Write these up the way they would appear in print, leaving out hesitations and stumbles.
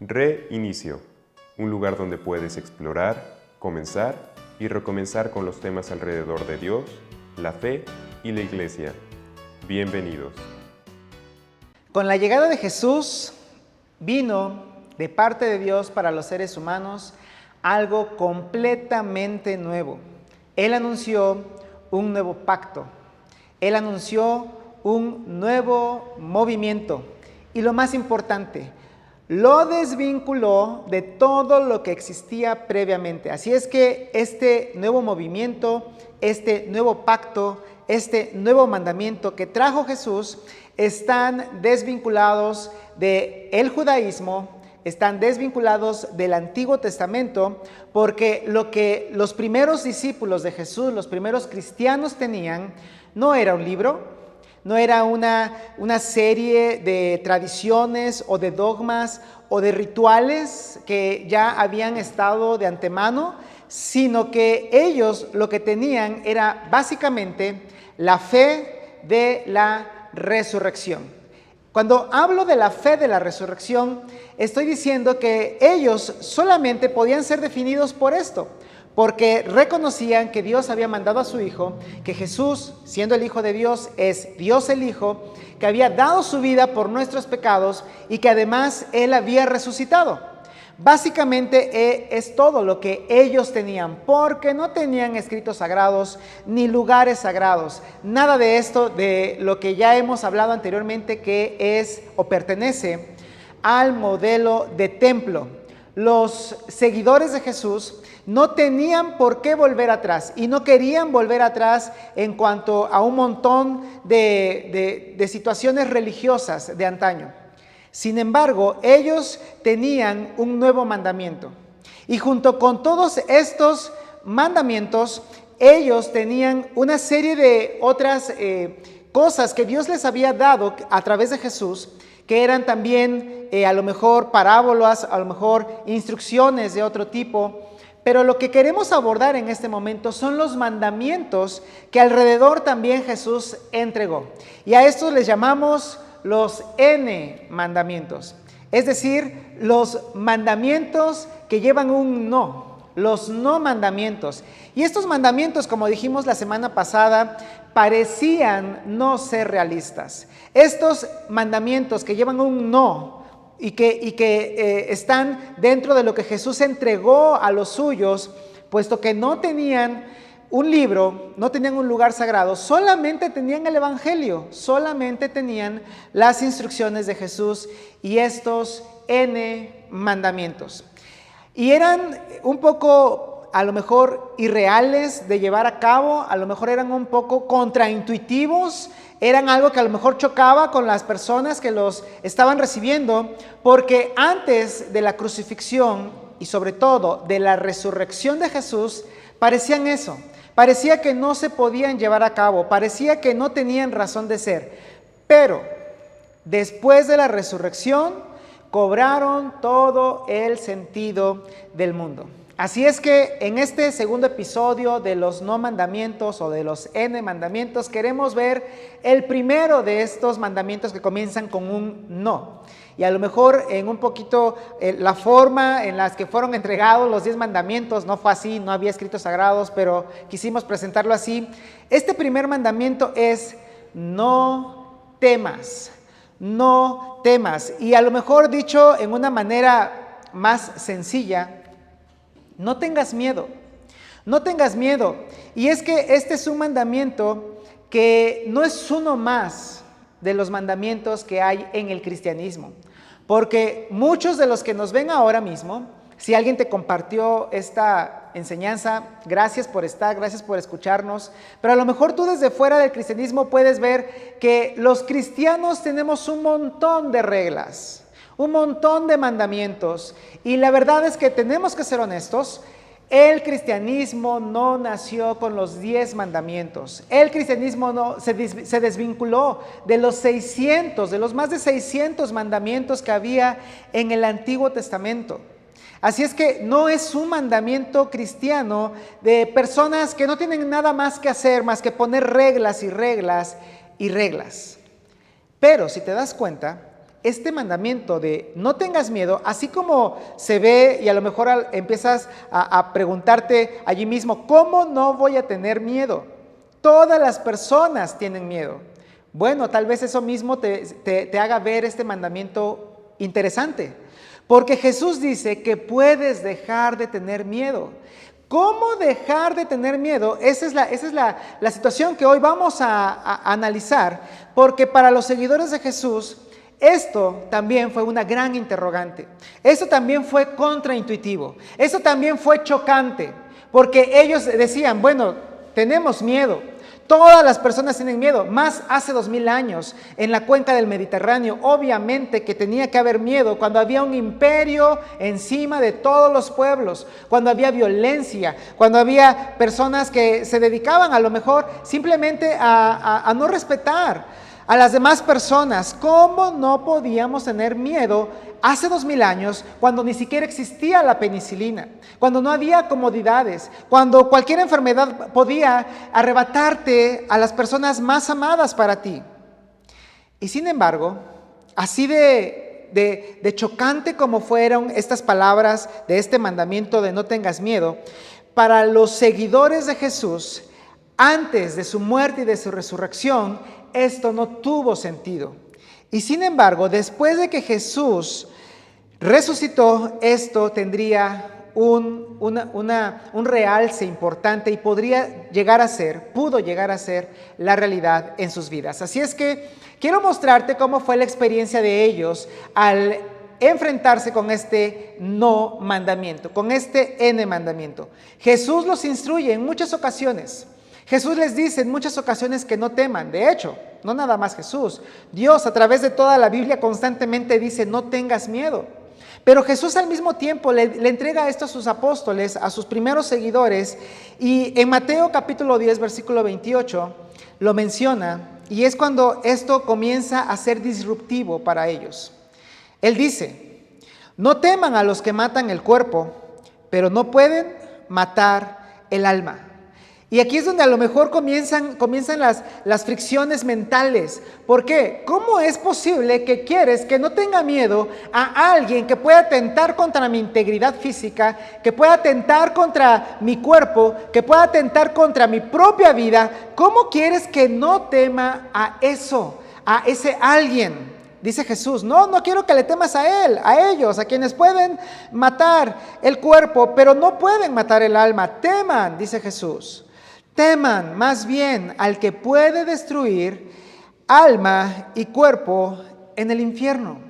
Reinicio, un lugar donde puedes explorar, comenzar y recomenzar con los temas alrededor de Dios, la fe y la iglesia. Bienvenidos. Con la llegada de Jesús vino de parte de Dios para los seres humanos algo completamente nuevo. Él anunció un nuevo pacto. Él anunció un nuevo movimiento. Y lo más importante, lo desvinculó de todo lo que existía previamente. Así es que este nuevo movimiento, este nuevo pacto, este nuevo mandamiento que trajo Jesús, están desvinculados del judaísmo, están desvinculados del Antiguo Testamento, porque lo que los primeros discípulos de Jesús, los primeros cristianos tenían, no era un libro, no era una serie de tradiciones o de dogmas o de rituales que ya habían estado de antemano, sino que ellos lo que tenían era básicamente la fe de la resurrección. Cuando hablo de la fe de la resurrección, estoy diciendo que ellos solamente podían ser definidos por esto, porque reconocían que Dios había mandado a su Hijo, que Jesús, siendo el Hijo de Dios, es Dios el Hijo, que había dado su vida por nuestros pecados y que además Él había resucitado. Básicamente es todo lo que ellos tenían, porque no tenían escritos sagrados ni lugares sagrados. Nada de esto, de lo que ya hemos hablado anteriormente, que es o pertenece al modelo de templo. Los seguidores de Jesús no tenían por qué volver atrás y no querían volver atrás en cuanto a un montón de situaciones religiosas de antaño. Sin embargo, ellos tenían un nuevo mandamiento. Y junto con todos estos mandamientos, ellos tenían una serie de otras cosas que Dios les había dado a través de Jesús, que eran también a lo mejor parábolas, a lo mejor instrucciones de otro tipo. Pero lo que queremos abordar en este momento son los mandamientos que alrededor también Jesús entregó. Y a estos les llamamos los N mandamientos, es decir, los mandamientos que llevan un no, los no mandamientos. Y estos mandamientos, como dijimos la semana pasada, parecían no ser realistas. Estos mandamientos que llevan un no y que están dentro de lo que Jesús entregó a los suyos, puesto que no tenían un libro, no tenían un lugar sagrado, solamente tenían el Evangelio, solamente tenían las instrucciones de Jesús y estos N mandamientos. Y eran un poco, a lo mejor, irreales de llevar a cabo, a lo mejor eran un poco contraintuitivos, eran algo que a lo mejor chocaba con las personas que los estaban recibiendo, porque antes de la crucifixión y sobre todo de la resurrección de Jesús, parecían eso. Parecía que no se podían llevar a cabo, parecía que no tenían razón de ser. Pero después de la resurrección, cobraron todo el sentido del mundo. Así es que en este segundo episodio de los no mandamientos o de los N mandamientos, queremos ver el primero de estos mandamientos que comienzan con un no. Y a lo mejor en un poquito la forma en la que fueron entregados los 10 mandamientos no fue así, no había escritos sagrados, pero quisimos presentarlo así. Este primer mandamiento es no temas, no temas. Y a lo mejor dicho en una manera más sencilla, no tengas miedo, no tengas miedo. Y es que este es un mandamiento que no es uno más de los mandamientos que hay en el cristianismo. Porque muchos de los que nos ven ahora mismo, si alguien te compartió esta enseñanza, gracias por estar, gracias por escucharnos, pero a lo mejor tú desde fuera del cristianismo puedes ver que los cristianos tenemos un montón de reglas, un montón de mandamientos, y la verdad es que tenemos que ser honestos. El cristianismo no nació con los 10 mandamientos. El cristianismo se desvinculó de los más de 600 mandamientos que había en el Antiguo Testamento. Así es que no es un mandamiento cristiano de personas que no tienen nada más que hacer más que poner reglas y reglas y reglas. Pero si te das cuenta, este mandamiento de no tengas miedo, así como se ve y a lo mejor empiezas a preguntarte allí mismo, ¿cómo no voy a tener miedo? Todas las personas tienen miedo. Bueno, tal vez eso mismo te haga ver este mandamiento interesante, porque Jesús dice que puedes dejar de tener miedo. ¿Cómo dejar de tener miedo? Esa es la situación que hoy vamos a analizar, porque para los seguidores de Jesús, esto también fue una gran interrogante. Esto también fue contraintuitivo. Esto también fue chocante, porque ellos decían, bueno, tenemos miedo. Todas las personas tienen miedo, más hace 2000 años en la cuenca del Mediterráneo. Obviamente que tenía que haber miedo cuando había un imperio encima de todos los pueblos, cuando había violencia, cuando había personas que se dedicaban a lo mejor simplemente a no respetar a las demás personas. ¿Cómo no podíamos tener miedo hace 2000 años cuando ni siquiera existía la penicilina, cuando no había comodidades, cuando cualquier enfermedad podía arrebatarte a las personas más amadas para ti? Y sin embargo, así de chocante como fueron estas palabras de este mandamiento de no tengas miedo, para los seguidores de Jesús, antes de su muerte y de su resurrección, esto no tuvo sentido. Y sin embargo, después de que Jesús resucitó, esto tendría un realce importante y pudo llegar a ser la realidad en sus vidas. Así es que quiero mostrarte cómo fue la experiencia de ellos al enfrentarse con este no mandamiento, con este N mandamiento. Jesús los instruye en muchas ocasiones. Jesús les dice en muchas ocasiones que no teman. De hecho, no nada más Jesús. Dios a través de toda la Biblia constantemente dice no tengas miedo. Pero Jesús al mismo tiempo le entrega esto a sus apóstoles, a sus primeros seguidores. Y en Mateo capítulo 10, versículo 28, lo menciona. Y es cuando esto comienza a ser disruptivo para ellos. Él dice, no teman a los que matan el cuerpo, pero no pueden matar el alma. Y aquí es donde a lo mejor comienzan las fricciones mentales. ¿Por qué? ¿Cómo es posible que quieres que no tenga miedo a alguien que pueda atentar contra mi integridad física, que pueda atentar contra mi cuerpo, que pueda atentar contra mi propia vida? ¿Cómo quieres que no tema a eso, a ese alguien? Dice Jesús, no quiero que le temas a él, a ellos, a quienes pueden matar el cuerpo, pero no pueden matar el alma. Teman, dice Jesús. Teman más bien al que puede destruir alma y cuerpo en el infierno.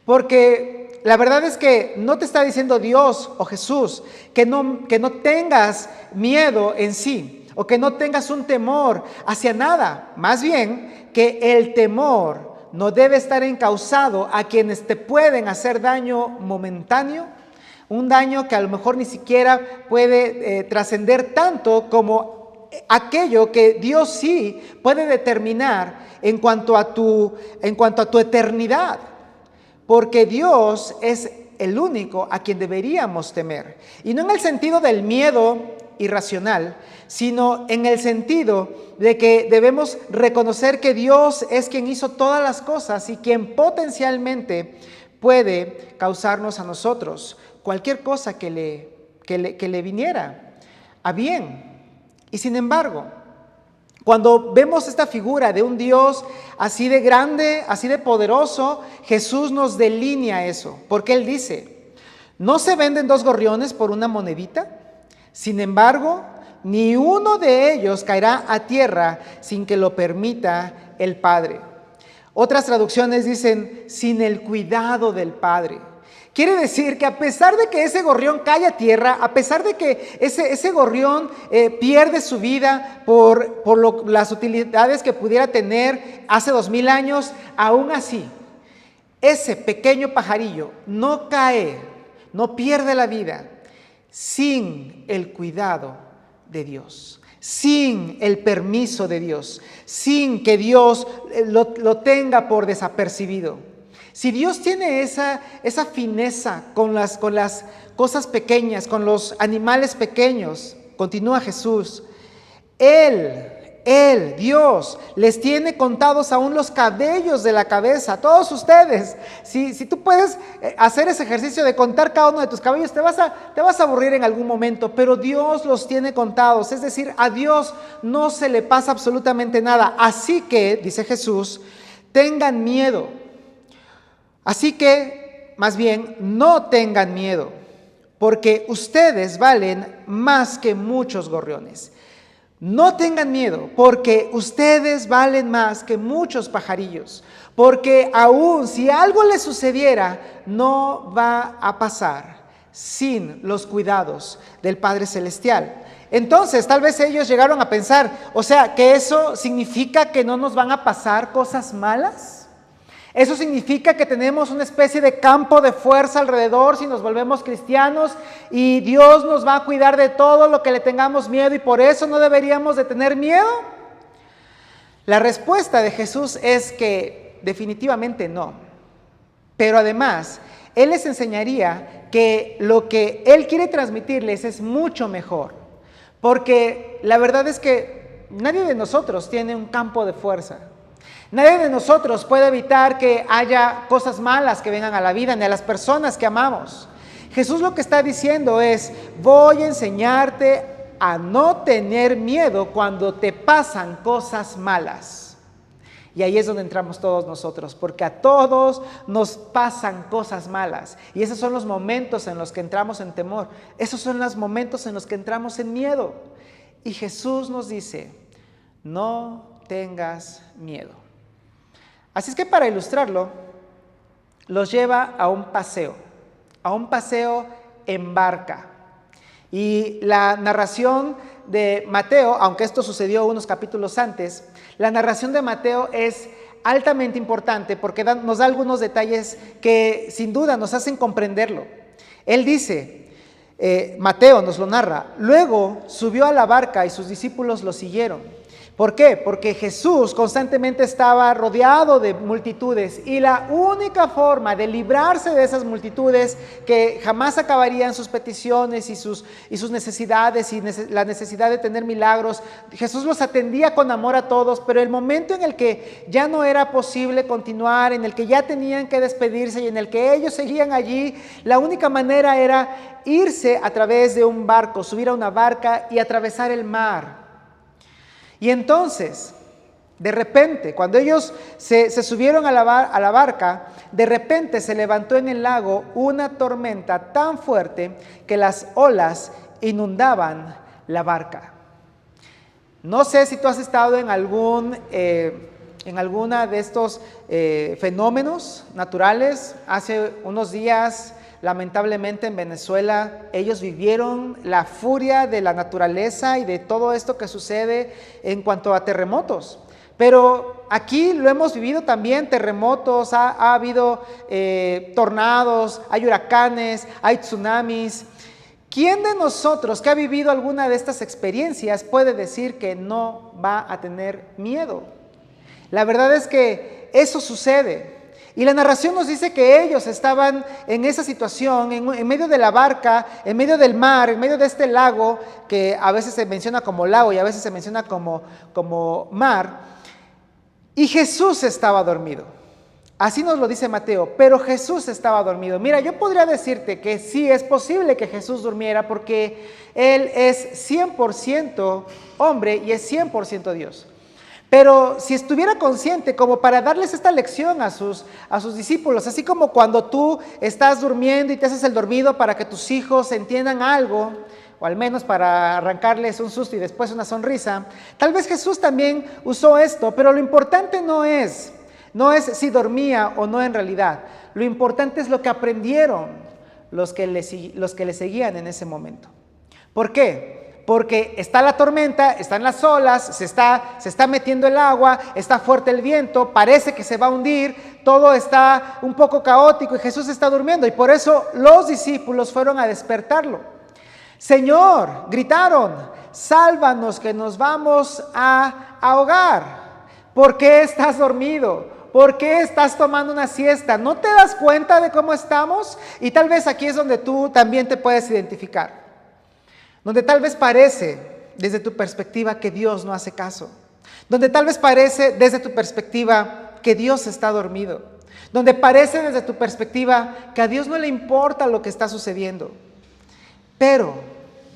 Porque la verdad es que no te está diciendo Dios o Jesús que no tengas miedo en sí o que no tengas un temor hacia nada. Más bien que el temor no debe estar encauzado a quienes te pueden hacer daño momentáneo, un daño que a lo mejor ni siquiera puede trascender tanto como aquello que Dios sí puede determinar en cuanto a tu eternidad, porque Dios es el único a quien deberíamos temer, y no en el sentido del miedo irracional, sino en el sentido de que debemos reconocer que Dios es quien hizo todas las cosas y quien potencialmente puede causarnos a nosotros cualquier cosa que le viniera a bien. Y sin embargo, cuando vemos esta figura de un Dios así de grande, así de poderoso, Jesús nos delinea eso, porque Él dice, ¿no se venden 2 gorriones por una monedita? Sin embargo, ni uno de ellos caerá a tierra sin que lo permita el Padre. Otras traducciones dicen, sin el cuidado del Padre. Quiere decir que a pesar de que ese gorrión cae a tierra, a pesar de que ese gorrión pierde su vida por las utilidades que pudiera tener hace 2000 años, aún así, ese pequeño pajarillo no cae, no pierde la vida sin el cuidado de Dios, sin el permiso de Dios, sin que Dios lo tenga por desapercibido. Si Dios tiene esa fineza con las cosas pequeñas, con los animales pequeños, continúa Jesús, Él Él, Dios, les tiene contados aún los cabellos de la cabeza, todos ustedes. Si tú puedes hacer ese ejercicio de contar cada uno de tus cabellos, te vas a aburrir en algún momento, pero Dios los tiene contados. Es decir, a Dios no se le pasa absolutamente nada. Así que, dice Jesús, tengan miedo. Así que, más bien, no tengan miedo, porque ustedes valen más que muchos gorriones. No tengan miedo, porque ustedes valen más que muchos pajarillos, porque aún si algo les sucediera, no va a pasar sin los cuidados del Padre Celestial. Entonces, tal vez ellos llegaron a pensar, o sea, que eso significa que no nos van a pasar cosas malas. Eso significa que tenemos una especie de campo de fuerza alrededor si nos volvemos cristianos y Dios nos va a cuidar de todo lo que le tengamos miedo y por eso no deberíamos de tener miedo. La respuesta de Jesús es que definitivamente no. Pero además, Él les enseñaría que lo que Él quiere transmitirles es mucho mejor. Porque la verdad es que nadie de nosotros tiene un campo de fuerza. Nadie de nosotros puede evitar que haya cosas malas que vengan a la vida, ni a las personas que amamos. Jesús lo que está diciendo es, voy a enseñarte a no tener miedo cuando te pasan cosas malas. Y ahí es donde entramos todos nosotros, porque a todos nos pasan cosas malas. Y esos son los momentos en los que entramos en temor. Esos son los momentos en los que entramos en miedo. Y Jesús nos dice, no tengas miedo. Así es que para ilustrarlo, los lleva a un paseo en barca. Y la narración de Mateo, aunque esto sucedió unos capítulos antes, la narración de Mateo es altamente importante porque nos da algunos detalles que sin duda nos hacen comprenderlo. Él dice, Mateo nos lo narra, luego subió a la barca y sus discípulos lo siguieron. ¿Por qué? Porque Jesús constantemente estaba rodeado de multitudes y la única forma de librarse de esas multitudes que jamás acabarían sus peticiones y sus necesidades y la necesidad de tener milagros, Jesús los atendía con amor a todos, pero el momento en el que ya no era posible continuar, en el que ya tenían que despedirse y en el que ellos seguían allí, la única manera era irse a través de un barco, subir a una barca y atravesar el mar. Y entonces, de repente, cuando ellos se subieron a la barca, de repente se levantó en el lago una tormenta tan fuerte que las olas inundaban la barca. No sé si tú has estado en alguna de estos fenómenos naturales. Hace unos días, lamentablemente en Venezuela, ellos vivieron la furia de la naturaleza y de todo esto que sucede en cuanto a terremotos. Pero aquí lo hemos vivido también, terremotos, ha habido tornados, hay huracanes, hay tsunamis. ¿Quién de nosotros que ha vivido alguna de estas experiencias puede decir que no va a tener miedo? La verdad es que eso sucede. Y la narración nos dice que ellos estaban en esa situación, en medio de la barca, en medio del mar, en medio de este lago, que a veces se menciona como lago y a veces se menciona como mar, y Jesús estaba dormido. Así nos lo dice Mateo, pero Jesús estaba dormido. Mira, yo podría decirte que sí es posible que Jesús durmiera porque Él es 100% hombre y es 100% Dios. Pero si estuviera consciente como para darles esta lección a sus discípulos, así como cuando tú estás durmiendo y te haces el dormido para que tus hijos entiendan algo, o al menos para arrancarles un susto y después una sonrisa, tal vez Jesús también usó esto, pero lo importante no es si dormía o no en realidad. Lo importante es lo que aprendieron los que le seguían en ese momento. ¿Por qué? Porque está la tormenta, están las olas, se está metiendo el agua, está fuerte el viento, parece que se va a hundir, todo está un poco caótico y Jesús está durmiendo. Y por eso los discípulos fueron a despertarlo. Señor, gritaron, sálvanos que nos vamos a ahogar. ¿Por qué estás dormido? ¿Por qué estás tomando una siesta? ¿No te das cuenta de cómo estamos? Y tal vez aquí es donde tú también te puedes identificar. Donde tal vez parece, desde tu perspectiva, que Dios no hace caso. donde tal vez parece desde tu perspectiva que Dios está dormido, donde parece desde tu perspectiva que a Dios no le importa lo que está sucediendo. Pero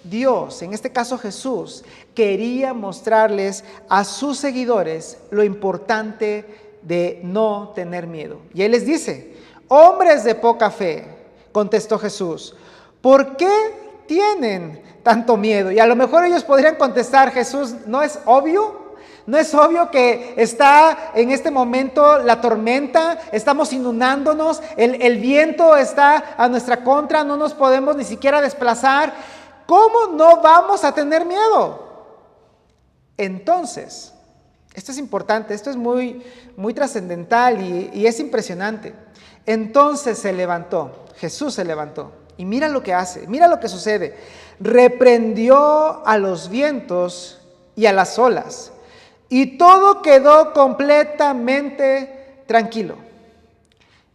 Dios, en este caso Jesús, quería mostrarles a sus seguidores lo importante de no tener miedo. Y Él les dice: hombres de poca fe, contestó Jesús, ¿por qué tienen tanto miedo? Y a lo mejor ellos podrían contestar: Jesús, ¿no es obvio? ¿No es obvio que está en este momento la tormenta? Estamos inundándonos, el viento está a nuestra contra, no nos podemos ni siquiera desplazar. ¿Cómo no vamos a tener miedo? Entonces, esto es importante, esto es muy trascendental y es impresionante. Entonces Jesús se levantó y mira lo que hace, mira lo que sucede. Reprendió a los vientos y a las olas, y todo quedó completamente tranquilo.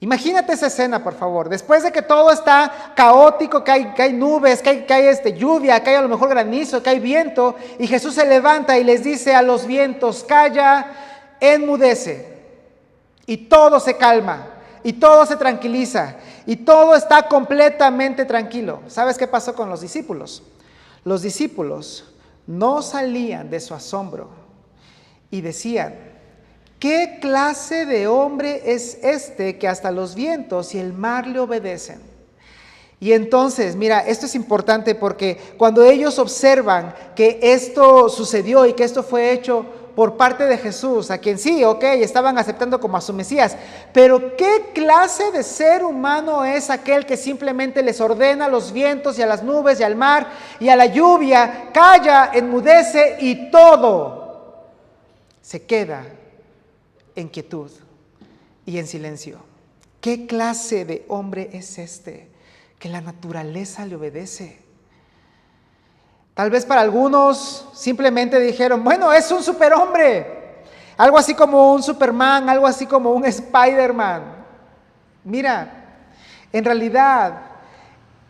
Imagínate esa escena, por favor. Después de que todo está caótico, que hay nubes, que hay lluvia, que hay a lo mejor granizo, que hay viento, y Jesús se levanta y les dice a los vientos: calla, enmudece. Y todo se calma, y todo se tranquiliza, y todo está completamente tranquilo. ¿Sabes qué pasó con los discípulos? Los discípulos no salían de su asombro y decían: ¿qué clase de hombre es este que hasta los vientos y el mar le obedecen? Y entonces, mira, esto es importante porque cuando ellos observan que esto sucedió y que esto fue hecho por parte de Jesús, a quien sí, estaban aceptando como a su Mesías, pero ¿qué clase de ser humano es aquel que simplemente les ordena a los vientos y a las nubes y al mar y a la lluvia: calla, enmudece, y todo se queda en quietud y en silencio? ¿Qué clase de hombre es este que la naturaleza le obedece? Tal vez para algunos simplemente dijeron: bueno, es un superhombre, algo así como un Superman, algo así como un Spider-Man. Mira, en realidad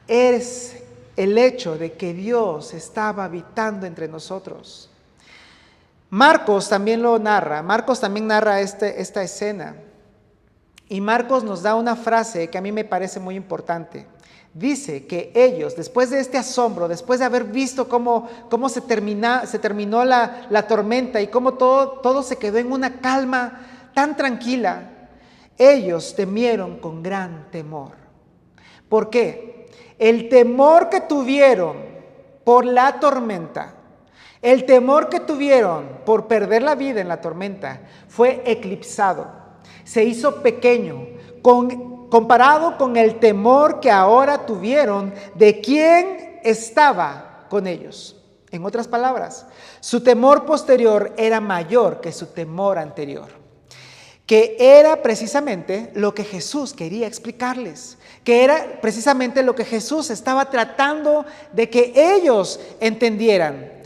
es el hecho de que Dios estaba habitando entre nosotros. Marcos también narra esta escena, y Marcos nos da una frase que a mí me parece muy importante. Dice que ellos, después de este asombro, después de haber visto cómo se terminó la tormenta y cómo todo se quedó en una calma tan tranquila, ellos temieron con gran temor. ¿Por qué? El temor que tuvieron por la tormenta, el temor que tuvieron por perder la vida en la tormenta, fue eclipsado, se hizo pequeño comparado con el temor que ahora tuvieron de quién estaba con ellos. En otras palabras, su temor posterior era mayor que su temor anterior, que era precisamente lo que Jesús quería explicarles, que era precisamente lo que Jesús estaba tratando de que ellos entendieran.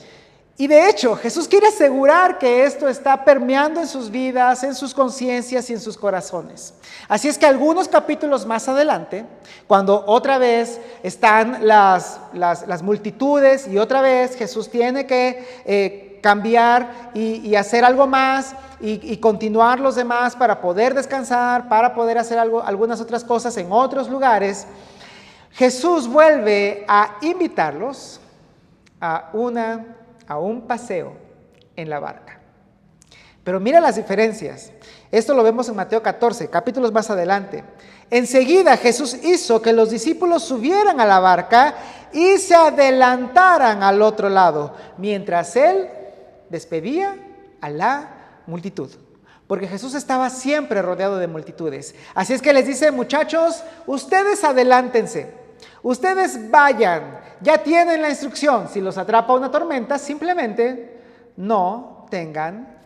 Y de hecho, Jesús quiere asegurar que esto está permeando en sus vidas, en sus conciencias y en sus corazones. Así es que algunos capítulos más adelante, cuando otra vez están las multitudes y otra vez Jesús tiene que cambiar y hacer algo más y continuar los demás para poder descansar, para poder hacer algunas otras cosas en otros lugares, Jesús vuelve a invitarlos a un paseo en la barca. Pero mira las diferencias. Esto lo vemos en Mateo 14, capítulos más adelante. Enseguida Jesús hizo que los discípulos subieran a la barca y se adelantaran al otro lado, mientras Él despedía a la multitud. Porque Jesús estaba siempre rodeado de multitudes. Así es que les dice: muchachos, ustedes adelántense. Ustedes vayan, ya tienen la instrucción. Si los atrapa una tormenta, simplemente no tengan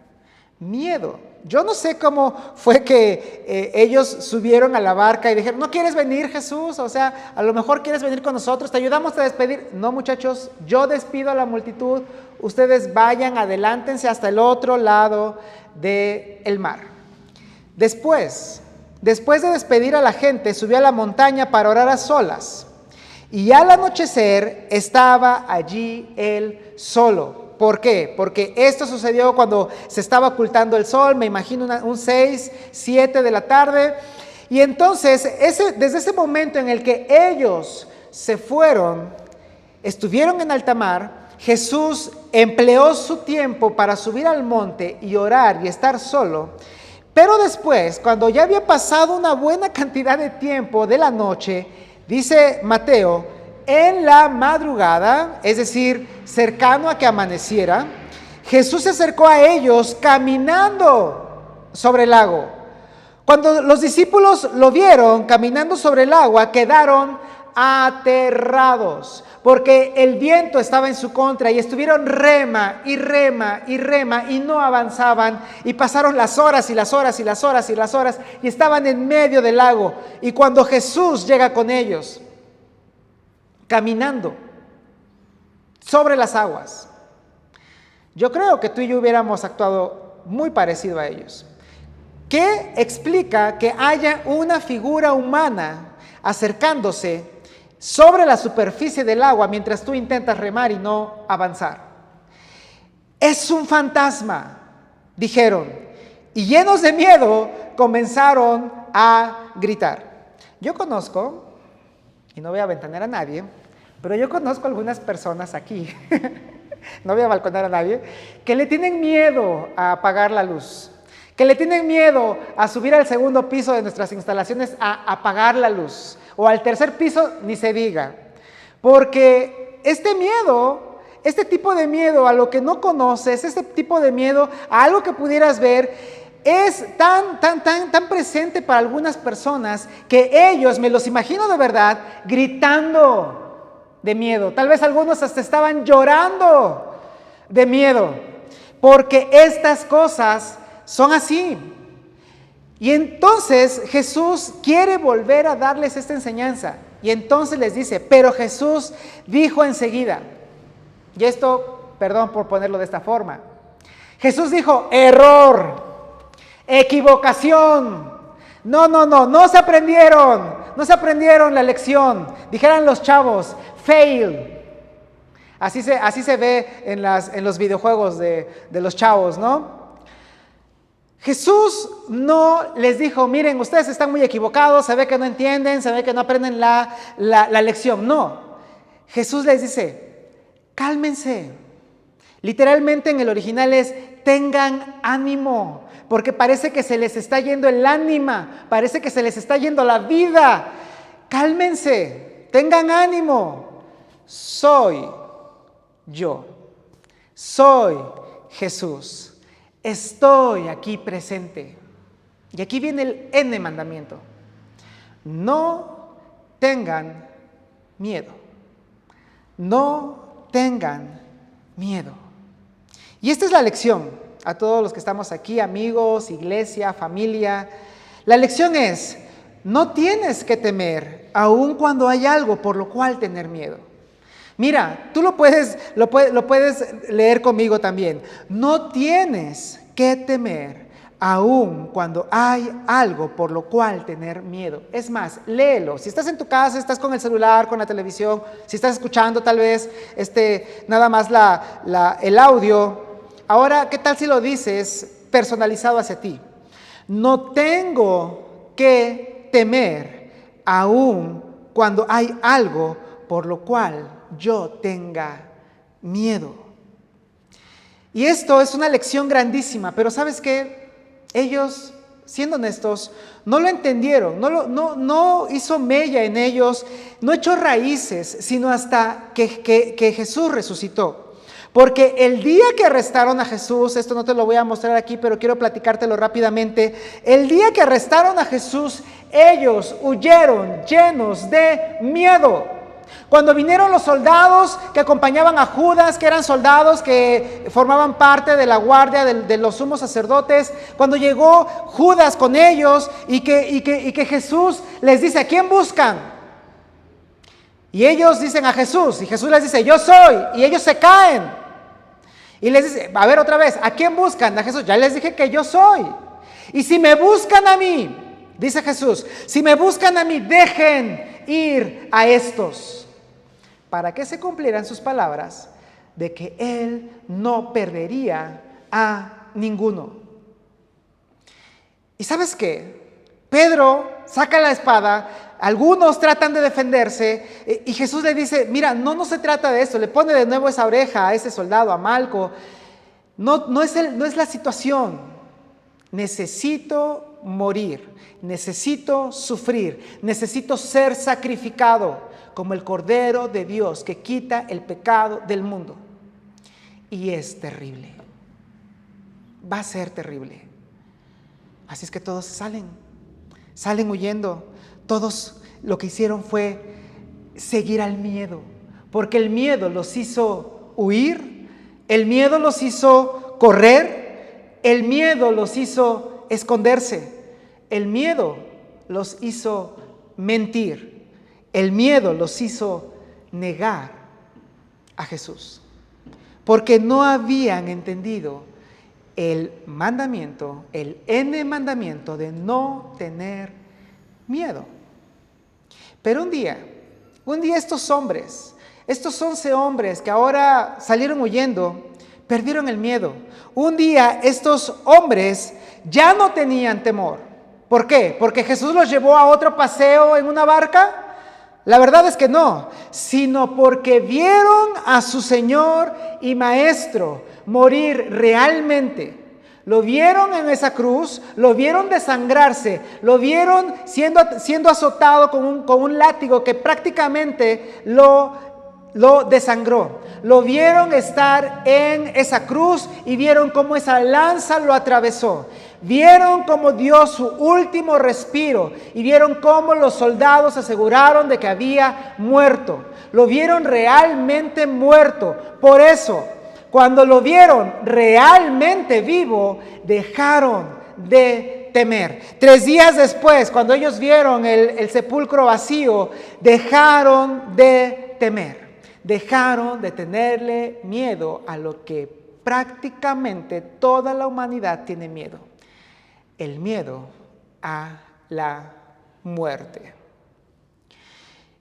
miedo. Yo no sé cómo fue que ellos subieron a la barca y dijeron: ¿no quieres venir, Jesús? O sea, a lo mejor quieres venir con nosotros, te ayudamos a despedir. No, muchachos, yo despido a la multitud, ustedes vayan, adelántense hasta el otro lado del mar. Después de despedir a la gente, subió a la montaña para orar a solas. Y al anochecer estaba allí él solo. ¿Por qué? Porque esto sucedió cuando se estaba ocultando el sol, me imagino un 6, 7 de la tarde. Y entonces, desde ese momento en el que ellos se fueron, estuvieron en alta mar, Jesús empleó su tiempo para subir al monte y orar y estar solo. Pero después, cuando ya había pasado una buena cantidad de tiempo de la noche, dice Mateo, en la madrugada, es decir, cercano a que amaneciera, Jesús se acercó a ellos caminando sobre el lago. Cuando los discípulos lo vieron caminando sobre el agua, quedaron aterrados, porque el viento estaba en su contra y estuvieron rema y rema y rema y no avanzaban, y pasaron las horas y las horas y las horas y las horas y estaban en medio del lago. Y cuando Jesús llega con ellos, caminando sobre las aguas, yo creo que tú y yo hubiéramos actuado muy parecido a ellos. ¿Qué explica que haya una figura humana acercándose sobre la superficie del agua mientras tú intentas remar y no avanzar? Es un fantasma, dijeron, y llenos de miedo comenzaron a gritar. Yo conozco, y no voy a ventanear a nadie, pero yo conozco algunas personas aquí, no voy a balconar a nadie, que le tienen miedo a apagar la luz, que le tienen miedo a subir al segundo piso de nuestras instalaciones a apagar la luz, o al tercer piso, ni se diga, porque este miedo, este tipo de miedo a lo que no conoces, este tipo de miedo a algo que pudieras ver, es tan presente para algunas personas que ellos, me los imagino de verdad, gritando de miedo. Tal vez algunos hasta estaban llorando de miedo, porque estas cosas son así. Y entonces Jesús quiere volver a darles esta enseñanza. Y entonces les dice, pero Jesús dijo enseguida, y esto, perdón por ponerlo de esta forma, Jesús dijo, error, equivocación, no se aprendieron la lección, dijeran los chavos, fail. Así se ve en los videojuegos de los chavos, ¿no? Jesús no les dijo, miren, ustedes están muy equivocados, se ve que no entienden, se ve que no aprenden la lección. No, Jesús les dice, cálmense. Literalmente en el original es, tengan ánimo, porque parece que se les está yendo el ánima, parece que se les está yendo la vida. Cálmense, tengan ánimo. Soy yo, soy Jesús. Estoy aquí presente. Y aquí viene el N mandamiento. No tengan miedo. No tengan miedo. Y esta es la lección a todos los que estamos aquí, amigos, iglesia, familia. La lección es, no tienes que temer, aun cuando hay algo por lo cual tener miedo. Mira, tú lo puedes leer conmigo también. No tienes que temer, aun cuando hay algo por lo cual tener miedo. Es más, léelo. Si estás en tu casa, estás con el celular, con la televisión, si estás escuchando tal vez nada más el audio. Ahora, ¿qué tal si lo dices personalizado hacia ti? No tengo que temer, aun cuando hay algo por lo cual yo tenga miedo. Y esto es una lección grandísima, pero ¿sabes qué? Ellos, siendo honestos, no lo entendieron, no hizo mella en ellos, no echó raíces, sino hasta que Jesús resucitó. Porque el día que arrestaron a Jesús, esto no te lo voy a mostrar aquí, pero quiero platicártelo rápidamente. El día que arrestaron a Jesús, ellos huyeron llenos de miedo. Cuando vinieron los soldados que acompañaban a Judas, que eran soldados que formaban parte de la guardia de los sumos sacerdotes, cuando llegó Judas con ellos y que Jesús les dice, ¿a quién buscan? Y ellos dicen a Jesús, y Jesús les dice, yo soy, y ellos se caen. Y les dice, a ver otra vez, ¿a quién buscan? A Jesús, ya les dije que yo soy. Y si me buscan a mí, dice Jesús, si me buscan a mí, dejen ir a estos. Para que se cumplieran sus palabras, de que él no perdería a ninguno. ¿Y sabes qué? Pedro saca la espada, algunos tratan de defenderse y Jesús le dice, mira, no se trata de eso. Le pone de nuevo esa oreja a ese soldado, a Malco. No es la situación. Necesito morir, necesito sufrir, necesito ser sacrificado como el Cordero de Dios que quita el pecado del mundo. Y es terrible. Va a ser terrible. Así es que todos salen huyendo. Todos lo que hicieron fue seguir al miedo, porque el miedo los hizo huir, el miedo los hizo correr, el miedo los hizo esconderse, el miedo los hizo mentir, el miedo los hizo negar a Jesús, porque no habían entendido el mandamiento, el N mandamiento de no tener miedo. Pero un día estos 11 hombres que ahora salieron huyendo, perdieron el miedo. Un día estos hombres ya no tenían temor. ¿Por qué? ¿Porque Jesús los llevó a otro paseo en una barca? La verdad es que no, sino porque vieron a su Señor y Maestro morir realmente. Lo vieron en esa cruz, lo vieron desangrarse, lo vieron siendo azotado con un látigo que prácticamente lo desangró. Lo vieron estar en esa cruz y vieron cómo esa lanza lo atravesó. Vieron cómo dio su último respiro y vieron cómo los soldados aseguraron de que había muerto. Lo vieron realmente muerto. Por eso, cuando lo vieron realmente vivo, dejaron de temer. 3 días después, cuando ellos vieron el sepulcro vacío, dejaron de temer. Dejaron de tenerle miedo a lo que prácticamente toda la humanidad tiene miedo. El miedo a la muerte.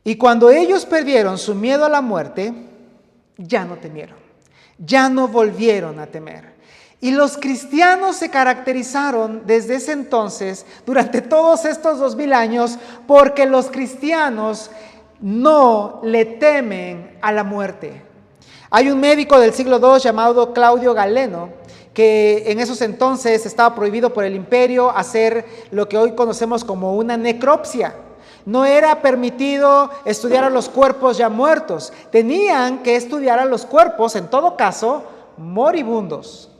Y cuando ellos perdieron su miedo a la muerte, ya no temieron. Ya no volvieron a temer. Y los cristianos se caracterizaron desde ese entonces, durante todos estos 2000 años, porque los cristianos no le temen a la muerte. Hay un médico del siglo II llamado Claudio Galeno, que en esos entonces estaba prohibido por el imperio hacer lo que hoy conocemos como una necropsia. No era permitido estudiar a los cuerpos ya muertos. Tenían que estudiar a los cuerpos, en todo caso, moribundos.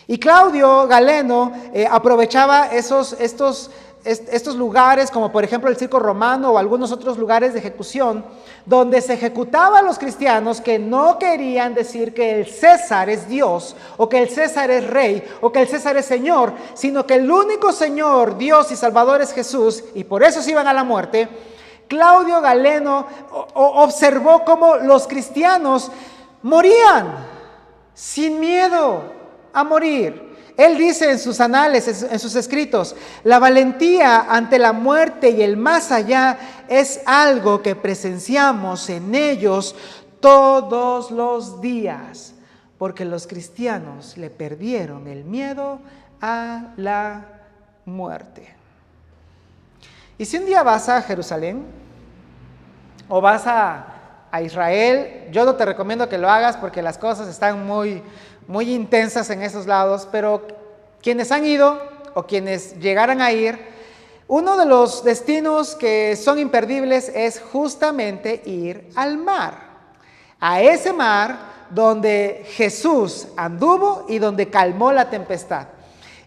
Y Claudio Galeno aprovechaba estos lugares, como por ejemplo el circo romano o algunos otros lugares de ejecución, donde se ejecutaba a los cristianos que no querían decir que el César es Dios, o que el César es rey, o que el César es Señor, sino que el único Señor, Dios y Salvador es Jesús, y por eso se iban a la muerte. Claudio Galeno observó cómo los cristianos morían sin miedo a morir. Él dice en sus anales, en sus escritos, la valentía ante la muerte y el más allá es algo que presenciamos en ellos todos los días, porque los cristianos le perdieron el miedo a la muerte. Y si un día vas a Jerusalén o vas a Israel, yo no te recomiendo que lo hagas porque las cosas están muy intensas en esos lados, pero quienes han ido o quienes llegaran a ir, uno de los destinos que son imperdibles es justamente ir al mar, a ese mar donde Jesús anduvo y donde calmó la tempestad.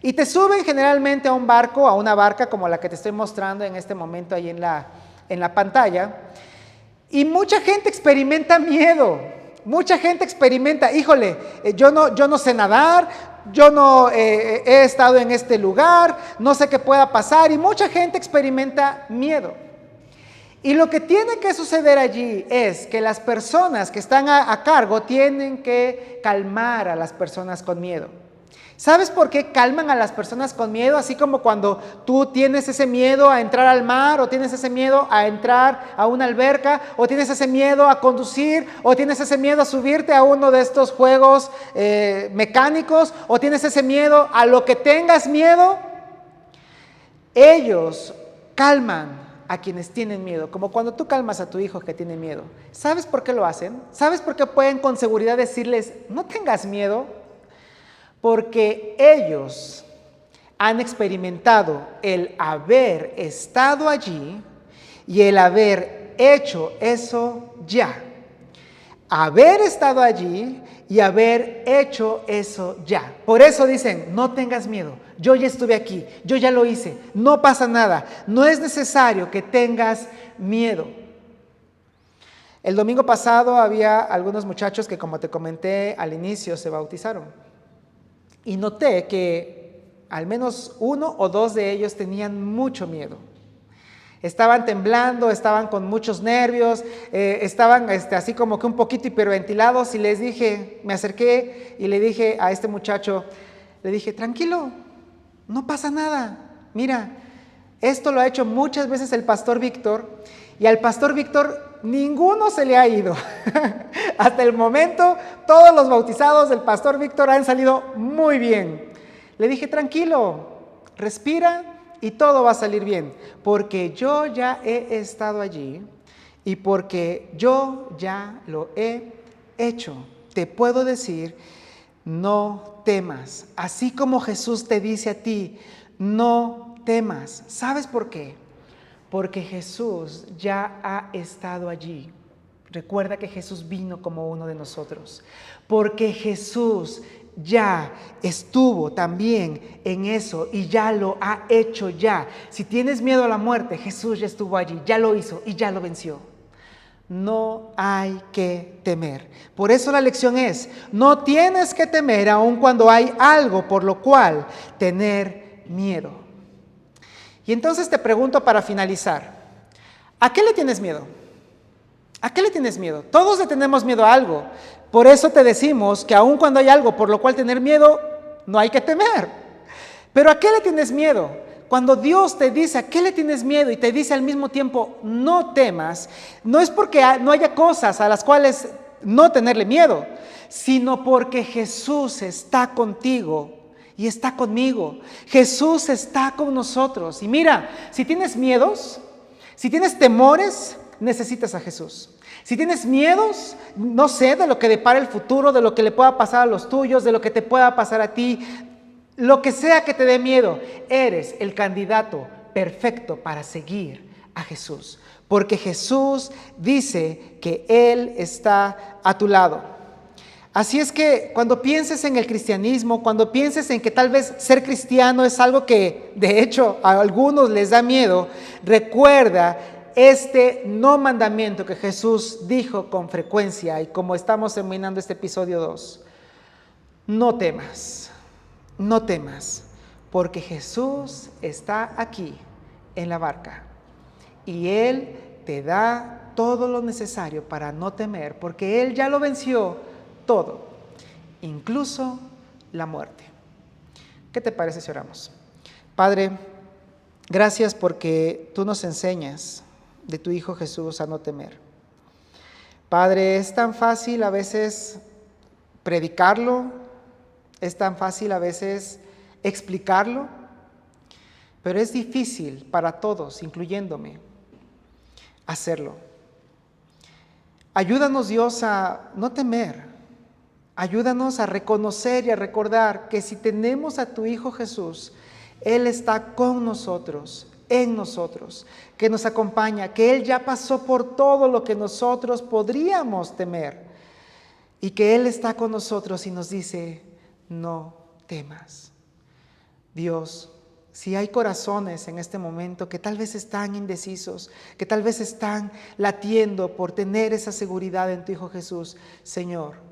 Y te suben generalmente a un barco, a una barca como la que te estoy mostrando en este momento ahí en la pantalla, y mucha gente experimenta miedo. Mucha gente experimenta, híjole, yo no sé nadar, yo no he estado en este lugar, no sé qué pueda pasar, y mucha gente experimenta miedo. Y lo que tiene que suceder allí es que las personas que están a cargo tienen que calmar a las personas con miedo. ¿Sabes por qué calman a las personas con miedo? Así como cuando tú tienes ese miedo a entrar al mar, o tienes ese miedo a entrar a una alberca, o tienes ese miedo a conducir, o tienes ese miedo a subirte a uno de estos juegos mecánicos, o tienes ese miedo a lo que tengas miedo. Ellos calman a quienes tienen miedo, como cuando tú calmas a tu hijo que tiene miedo. ¿Sabes por qué lo hacen? ¿Sabes por qué pueden con seguridad decirles, no tengas miedo? Porque ellos han experimentado el haber estado allí y el haber hecho eso ya. Haber estado allí y haber hecho eso ya. Por eso dicen, no tengas miedo, yo ya estuve aquí, yo ya lo hice, no pasa nada, no es necesario que tengas miedo. El domingo pasado había algunos muchachos que, como te comenté al inicio, se bautizaron. Y noté que al menos uno o dos de ellos tenían mucho miedo. Estaban temblando, estaban con muchos nervios, estaban así como que un poquito hiperventilados, y les dije, me acerqué y le dije a este muchacho, le dije, tranquilo, no pasa nada. Mira, esto lo ha hecho muchas veces el pastor Víctor, y al pastor Víctor ninguno se le ha ido. Hasta el momento, todos los bautizados del pastor Víctor han salido muy bien. Le dije, tranquilo, respira y todo va a salir bien, porque yo ya he estado allí y porque yo ya lo he hecho. Te puedo decir, no temas. Así como Jesús te dice a ti, no temas. ¿Sabes por qué? Porque Jesús ya ha estado allí. Recuerda que Jesús vino como uno de nosotros. Porque Jesús ya estuvo también en eso y ya lo ha hecho ya. Si tienes miedo a la muerte, Jesús ya estuvo allí, ya lo hizo y ya lo venció. No hay que temer. Por eso la lección es, no tienes que temer aun cuando hay algo por lo cual tener miedo. Y entonces te pregunto para finalizar, ¿a qué le tienes miedo? ¿A qué le tienes miedo? Todos le tenemos miedo a algo. Por eso te decimos que aun cuando hay algo por lo cual tener miedo, no hay que temer. Pero ¿a qué le tienes miedo? Cuando Dios te dice a qué le tienes miedo y te dice al mismo tiempo no temas, no es porque no haya cosas a las cuales no tenerle miedo, sino porque Jesús está contigo y está conmigo. Jesús está con nosotros. Y mira, si tienes miedos, si tienes temores, necesitas a Jesús. Si tienes miedos, no sé, de lo que depara el futuro, de lo que le pueda pasar a los tuyos, de lo que te pueda pasar a ti, lo que sea que te dé miedo, eres el candidato perfecto para seguir a Jesús. Porque Jesús dice que Él está a tu lado. Así es que cuando pienses en el cristianismo, cuando pienses en que tal vez ser cristiano es algo que de hecho a algunos les da miedo, recuerda este no mandamiento que Jesús dijo con frecuencia, y como estamos terminando este episodio 2, no temas, no temas, porque Jesús está aquí en la barca y Él te da todo lo necesario para no temer, porque Él ya lo venció todo, incluso la muerte. ¿Qué te parece si oramos? Padre, gracias porque tú nos enseñas de tu Hijo Jesús a no temer. Padre, es tan fácil a veces predicarlo, es tan fácil a veces explicarlo, pero es difícil para todos, incluyéndome, hacerlo. Ayúdanos, Dios, a no temer. Ayúdanos a reconocer y a recordar que si tenemos a tu Hijo Jesús, Él está con nosotros, en nosotros, que nos acompaña, que Él ya pasó por todo lo que nosotros podríamos temer y que Él está con nosotros y nos dice, no temas. Dios, si hay corazones en este momento que tal vez están indecisos, que tal vez están latiendo por tener esa seguridad en tu Hijo Jesús, Señor,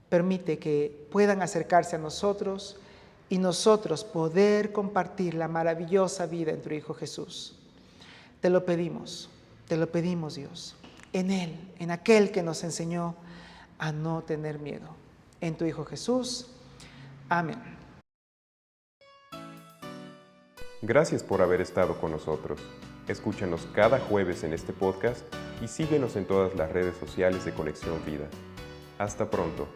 permite que puedan acercarse a nosotros y nosotros poder compartir la maravillosa vida en tu Hijo Jesús. Te lo pedimos Dios, en Él, en aquel que nos enseñó a no tener miedo. En tu Hijo Jesús. Amén. Gracias por haber estado con nosotros. Escúchanos cada jueves en este podcast y síguenos en todas las redes sociales de Conexión Vida. Hasta pronto.